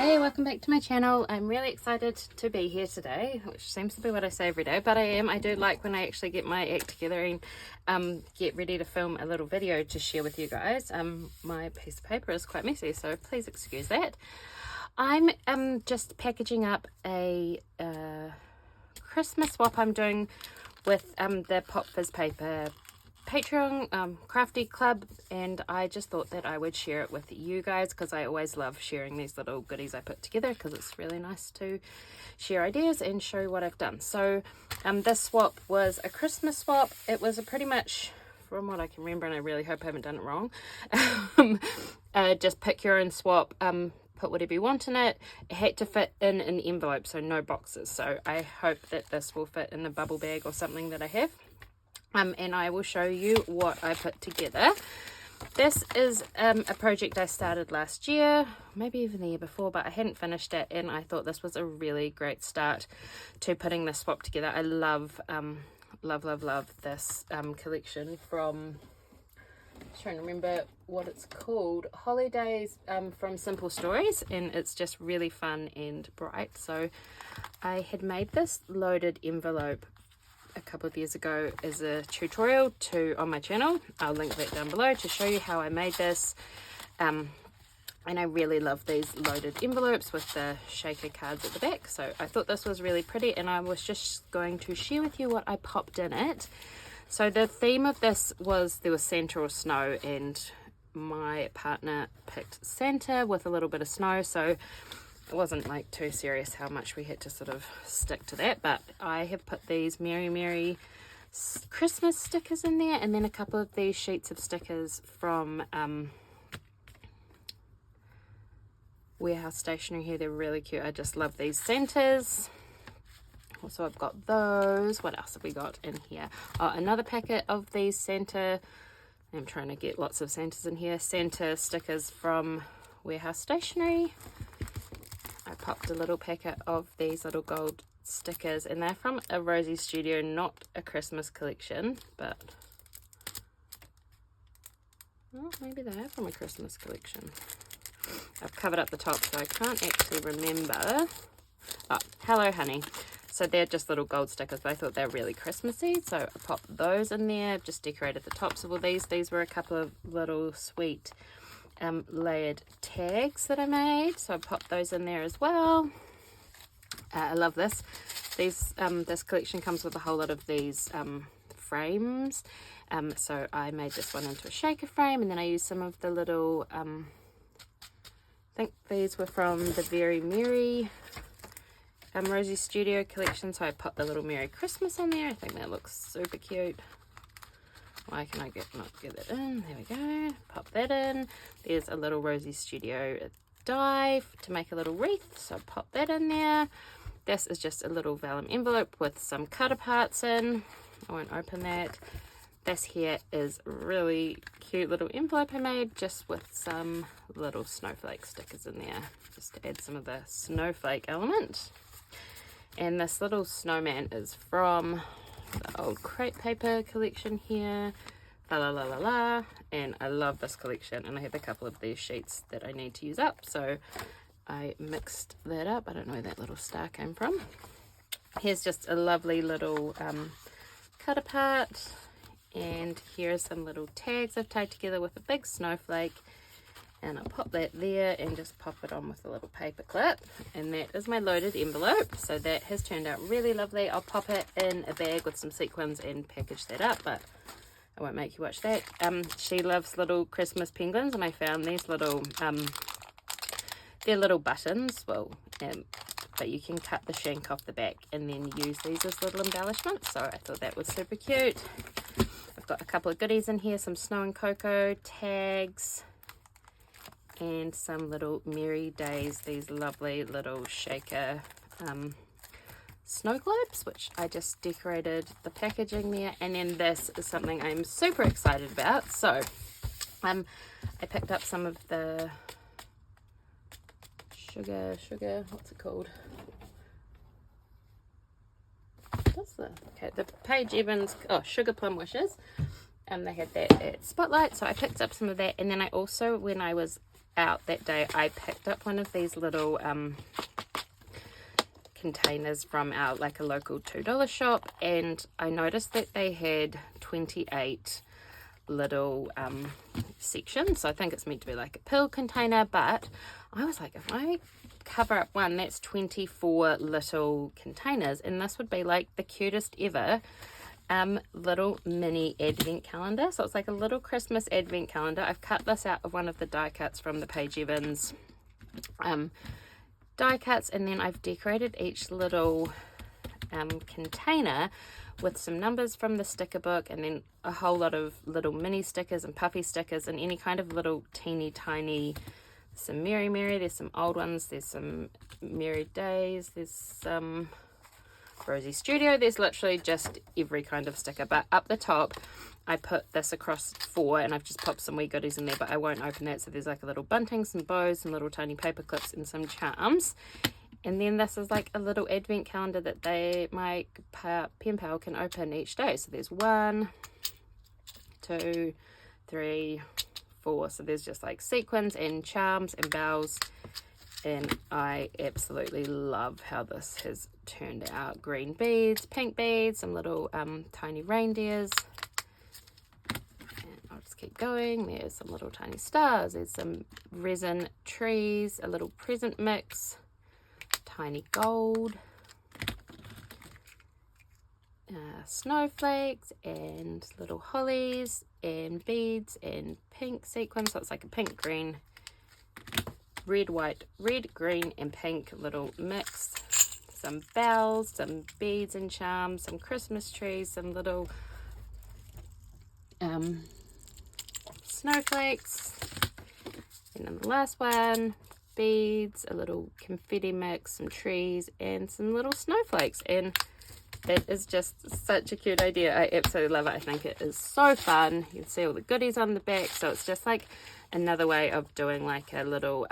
Hey, welcome back to my channel. I'm really excited to be here today, which seems to be what I say every day, but I am. I do like when I actually get my act together and get ready to film a little video to share with you guys. My piece of paper is quite messy, so please excuse that. I'm just packaging up a Christmas swap I'm doing with the Pop Fizz Paper Patreon crafty club, and I just thought that I would share it with you guys because I always love sharing these little goodies I put together because it's really nice to share ideas and show what I've done. So this swap was a Christmas swap. It was a pretty much, from what I can remember, and I really hope I haven't done it wrong, just pick your own swap, put whatever you want in it. It had to fit in an envelope, so no boxes. So I hope that this will fit in a bubble bag or something that I have. And I will show you what I put together. This is a project I started last year, maybe even the year before, but I hadn't finished it, and I thought this was a really great start to putting this swap together. I love this collection from, I'm trying to remember what it's called, Holidays from Simple Stories, and it's just really fun and bright. So I had made this loaded envelope a couple of years ago as a tutorial on my channel. I'll link that down below to show you how I made this, and I really love these loaded envelopes with the shaker cards at the back, so I thought this was really pretty, and I was just going to share with you what I popped in it. So the theme of this was there was Santa or snow, and my partner picked Santa with a little bit of snow, so it wasn't like too serious how much we had to sort of stick to that. But I have put these Merry Christmas stickers in there, and then a couple of these sheets of stickers from Warehouse Stationery here. They're really cute. I just love these Santas. Also, I've got those. What else have we got in here? Oh, another packet of these Santa. I'm trying to get lots of Santas in here. Santa stickers from Warehouse Stationery. I popped a little packet of these little gold stickers, and they're from a Rosie Studio, not a Christmas collection, but well, maybe they are from a Christmas collection. I've covered up the top so I can't actually remember. Oh, Hello Honey. So they're just little gold stickers, but I thought they're really Christmassy, so I popped those in there. I've just decorated the tops of all these. These were a couple of little sweet layered tags that I made, so I popped those in there as well. I love this. This collection comes with a whole lot of these frames, so I made this one into a shaker frame, and then I used some of the little I think these were from the Very Merry Rosie Studio collection, so I put the little Merry Christmas on there. I think that looks super cute. Why can I not get that in? There we go. Pop that in. There's a little Rosie Studio die to make a little wreath, so pop that in there. This is just a little vellum envelope with some cutter parts in. I won't open that. This here is a really cute little envelope I made just with some little snowflake stickers in there, just to add some of the snowflake element. And this little snowman is from the old crepe paper collection here, and I love this collection, and I have a couple of these sheets that I need to use up, so I mixed that up. I don't know where that little star came from. Here's just a lovely little cut apart, and here are some little tags I've tied together with a big snowflake, and I'll pop that there and just pop it on with a little paper clip, and that is my loaded envelope. So that has turned out really lovely. I'll pop it in a bag with some sequins and package that up, but I won't make you watch that. She loves little Christmas penguins, and I found these little they're little buttons, well, but you can cut the shank off the back and then use these as little embellishments, so I thought that was super cute. I've got a couple of goodies in here, some Snow and Cocoa tags, and some little Merry Days, these lovely little shaker snow globes, which I just decorated the packaging there. And then this is something I'm super excited about. So I picked up some of the sugar, what's it called? The Paige Evans, Sugar Plum Wishes. They had that at Spotlight, so I picked up some of that. And then I also, when I was out that day, I picked up one of these little containers from our like a local $2 shop, and I noticed that they had 28 little sections. So I think it's meant to be like a pill container, but I was like, if I cover up one, that's 24 little containers, and this would be like the cutest ever little mini advent calendar. So it's like a little Christmas advent calendar. I've cut this out of one of the die cuts from the Paige Evans die cuts, and then I've decorated each little container with some numbers from the sticker book, and then a whole lot of little mini stickers and puffy stickers and any kind of little teeny tiny, some Merry Merry, there's some old ones, there's some Merry Days, there's some Rosie Studio, there's literally just every kind of sticker. But up the top I put this across 4, and I've just popped some wee goodies in there, but I won't open that. So there's like a little bunting, some bows, some little tiny paper clips, and some charms. And then this is like a little advent calendar that my pen pal can open each day. So there's 1, 2, 3, 4. So there's just like sequins and charms and bells. And I absolutely love how this has turned out. Green beads, pink beads, some little tiny reindeers. And I'll just keep going. There's some little tiny stars. There's some resin trees, a little present mix, tiny gold, snowflakes, and little hollies, and beads, and pink sequins. So it's like a pink, green, red, white, red, green, and pink little mix. Some bells, some beads and charms, some Christmas trees, some little snowflakes, and then the last one, beads, a little confetti mix, some trees, and some little snowflakes. And that is just such a cute idea. I absolutely love it. I think it is so fun. You can see all the goodies on the back, so it's just like another way of doing like a little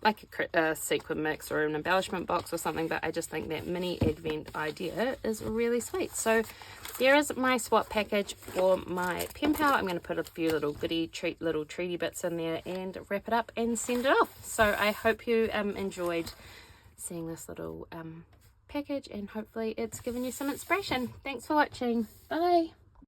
like a sequin mix or an embellishment box or something. But I just think that mini advent idea is really sweet. So there is my swap package for my pen pal. I'm going to put a few little little treaty bits in there and wrap it up and send it off. So I hope you enjoyed seeing this little package, and hopefully it's given you some inspiration. Thanks for watching. Bye.